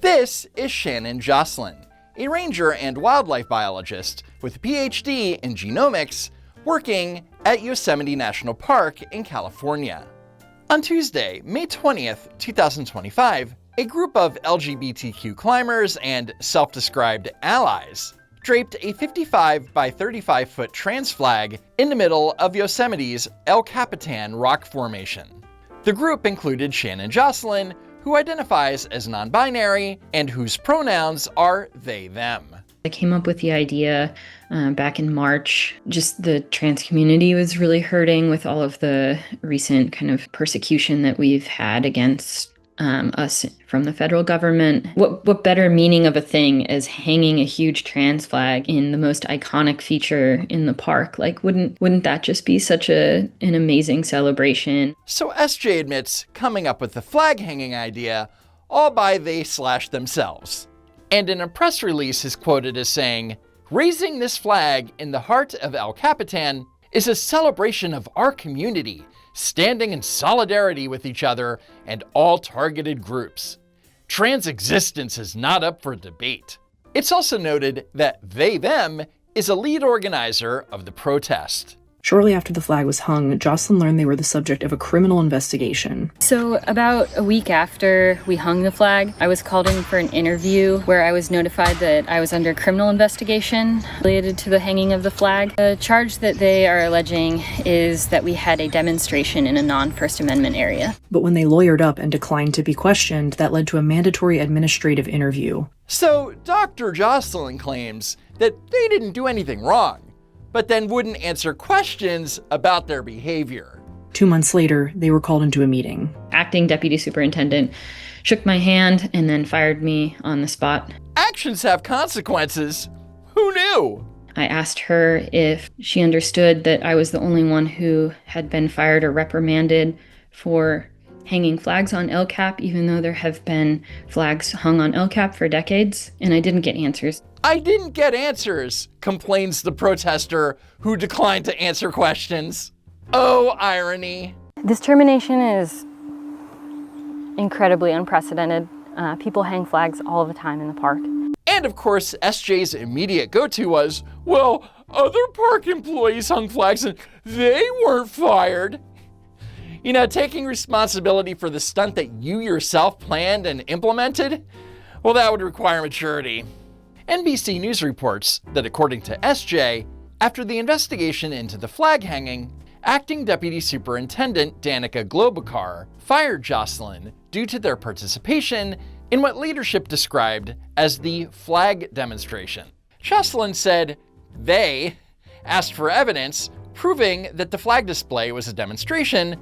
This is Shannon Jocelyn, a ranger and wildlife biologist with a PhD in genomics working at Yosemite National Park in California. On Tuesday, May 20th, 2025, a group of LGBTQ climbers and self-described allies draped a 55 by 35 foot trans flag in the middle of Yosemite's El Capitan rock formation. The group included Shannon Jocelyn, who identifies as non-binary and whose pronouns are they/them. I came up with the idea back in March. Just the trans community was really hurting with all of the recent kind of persecution that we've had against us from the federal government. What better meaning of a thing as hanging a huge trans flag in the most iconic feature in the park? Like, wouldn't that just be such an amazing celebration? So SJ admits coming up with the flag hanging idea all by they/themselves. And in a press release is quoted as saying, "Raising this flag in the heart of El Capitan is a celebration of our community, standing in solidarity with each other and all targeted groups. Trans existence is not up for debate." It's also noted that they/them is a lead organizer of the protest. Shortly after the flag was hung, Jocelyn learned they were the subject of a criminal investigation. So about a week after we hung the flag, I was called in for an interview where I was notified that I was under criminal investigation related to the hanging of the flag. The charge that they are alleging is that we had a demonstration in a non-First Amendment area. But when they lawyered up and declined to be questioned, that led to a mandatory administrative interview. So Dr. Jocelyn claims that they didn't do anything wrong, but then wouldn't answer questions about their behavior. 2 months later, they were called into a meeting. Acting deputy superintendent shook my hand and then fired me on the spot. Actions have consequences. Who knew? I asked her if she understood that I was the only one who had been fired or reprimanded for hanging flags on El Cap, even though there have been flags hung on El Cap for decades, and I didn't get answers. "I didn't get answers," complains the protester who declined to answer questions. Oh, irony. This termination is incredibly unprecedented. People hang flags all the time in the park. And of course, SJ's immediate go-to was, well, other park employees hung flags and they weren't fired. You know, taking responsibility for the stunt that you yourself planned and implemented, well, that would require maturity. NBC News reports that according to SJ, after the investigation into the flag hanging, Acting Deputy Superintendent Danica Globokar fired Jocelyn due to their participation in what leadership described as the flag demonstration. Jocelyn said they asked for evidence proving that the flag display was a demonstration,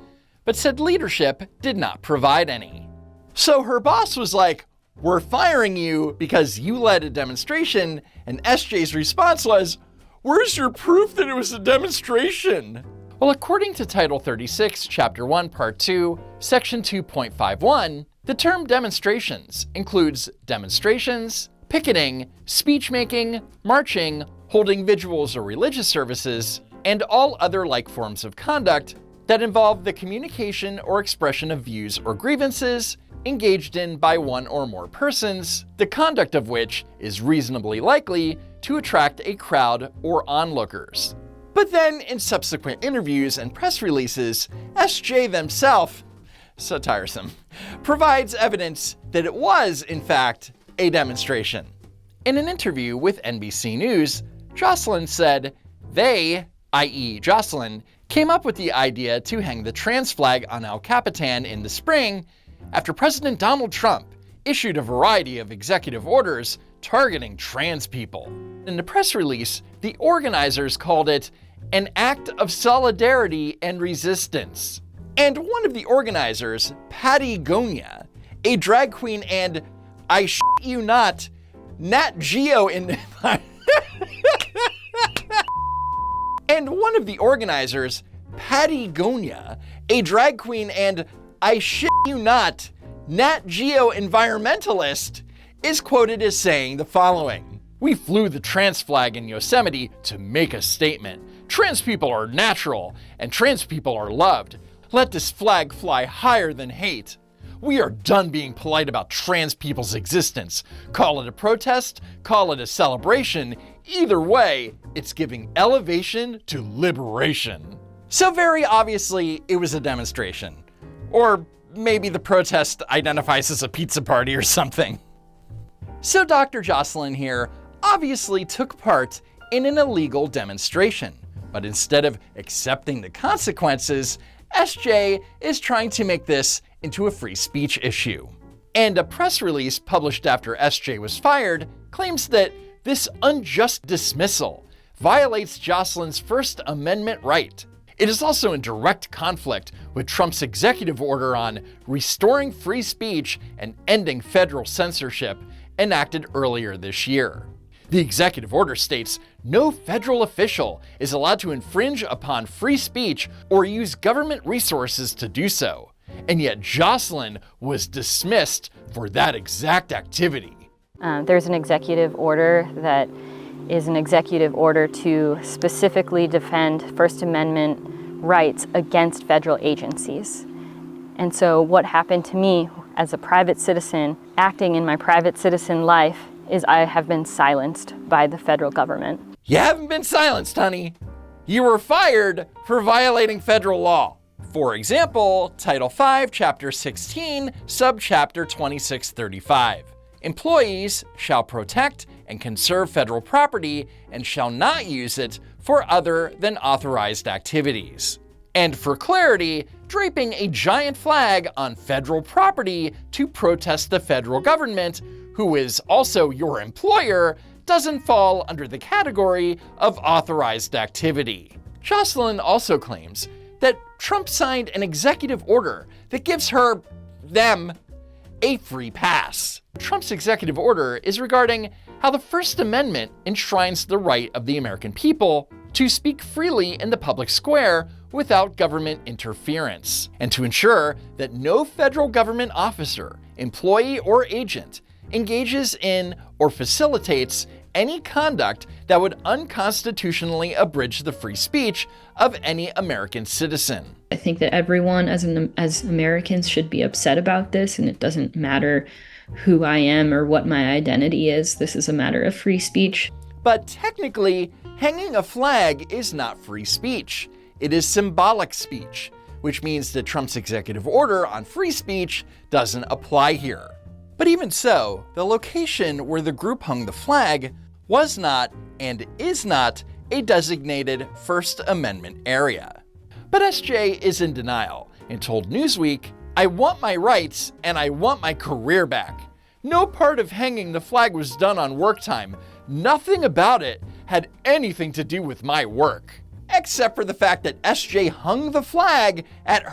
but said leadership did not provide any. So her boss was like, "We're firing you because you led a demonstration," and SJ's response was, "Where's your proof that it was a demonstration?" Well, according to Title 36, Chapter 1, Part 2, Section 2.51, the term demonstrations includes demonstrations, picketing, speech-making, marching, holding vigils or religious services, and all other like forms of conduct that involve the communication or expression of views or grievances engaged in by one or more persons, the conduct of which is reasonably likely to attract a crowd or onlookers. But then, in subsequent interviews and press releases, SJ themselves, so tiresome, provides evidence that it was, in fact, a demonstration. In an interview with NBC News, Jocelyn said they, i.e. Jocelyn, came up with the idea to hang the trans flag on El Capitan in the spring after President Donald Trump issued a variety of executive orders targeting trans people. In the press release, the organizers called it an act of solidarity and resistance. And one of the organizers, Patty Gonia, a drag queen and, I shit you not, Nat Geo in... And one of the organizers, Patty Gonia, a drag queen and, I shit you not, Nat Geo environmentalist, is quoted as saying the following: "We flew the trans flag in Yosemite to make a statement. Trans people are natural, and trans people are loved. Let this flag fly higher than hate. We are done being polite about trans people's existence. Call it a protest, call it a celebration. Either way, it's giving elevation to liberation. So very obviously, it was a demonstration. Or maybe the protest identifies as a pizza party or something. So Dr. Jocelyn here obviously took part in an illegal demonstration. But instead of accepting the consequences, SJ is trying to make this into a free speech issue. And a press release published after SJ was fired claims that this unjust dismissal violates Jocelyn's First Amendment right. It is also in direct conflict with Trump's executive order on restoring free speech and ending federal censorship enacted earlier this year. The executive order states no federal official is allowed to infringe upon free speech or use government resources to do so. And yet Jocelyn was dismissed for that exact activity. There's an executive order that is an executive order to specifically defend First Amendment rights against federal agencies. And so what happened to me as a private citizen, acting in my private citizen life, is I have been silenced by the federal government. You haven't been silenced, honey. You were fired for violating federal law. For example, Title V, Chapter 16, Subchapter 2635. Employees shall protect and conserve federal property and shall not use it for other than authorized activities. And for clarity, draping a giant flag on federal property to protest the federal government, who is also your employer, doesn't fall under the category of authorized activity. Jocelyn also claims that Trump signed an executive order that gives them, a free pass. Trump's executive order is regarding how the First Amendment enshrines the right of the American people to speak freely in the public square without government interference, and to ensure that no federal government officer, employee, or agent engages in or facilitates any conduct that would unconstitutionally abridge the free speech of any American citizen. I think that everyone as Americans should be upset about this, and it doesn't matter who I am or what my identity is. This is a matter of free speech. But technically, hanging a flag is not free speech. It is symbolic speech, which means that Trump's executive order on free speech doesn't apply here. But even so, the location where the group hung the flag was not and is not a designated First Amendment area. But SJ is in denial and told Newsweek, "I want my rights and I want my career back. No part of hanging the flag was done on work time. Nothing about it had anything to do with my work." Except for the fact that SJ hung the flag at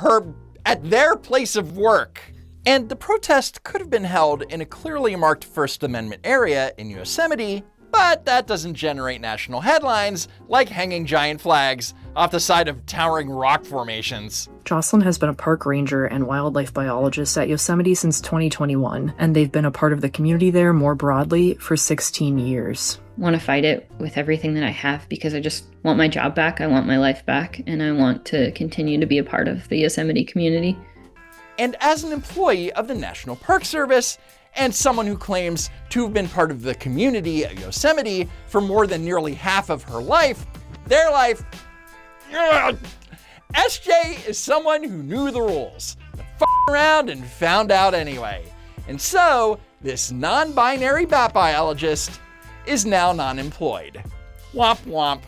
their place of work. And the protest could have been held in a clearly marked First Amendment area in Yosemite, but that doesn't generate national headlines like hanging giant flags off the side of towering rock formations. Jocelyn has been a park ranger and wildlife biologist at Yosemite since 2021, and they've been a part of the community there more broadly for 16 years. I want to fight it with everything that I have because I just want my job back, I want my life back, and I want to continue to be a part of the Yosemite community. And as an employee of the National Park Service, and someone who claims to have been part of the community at Yosemite for more than nearly half of her life, SJ is someone who knew the rules, f***ed around and found out anyway. And so, this non-binary bat biologist is now non-employed. Womp womp.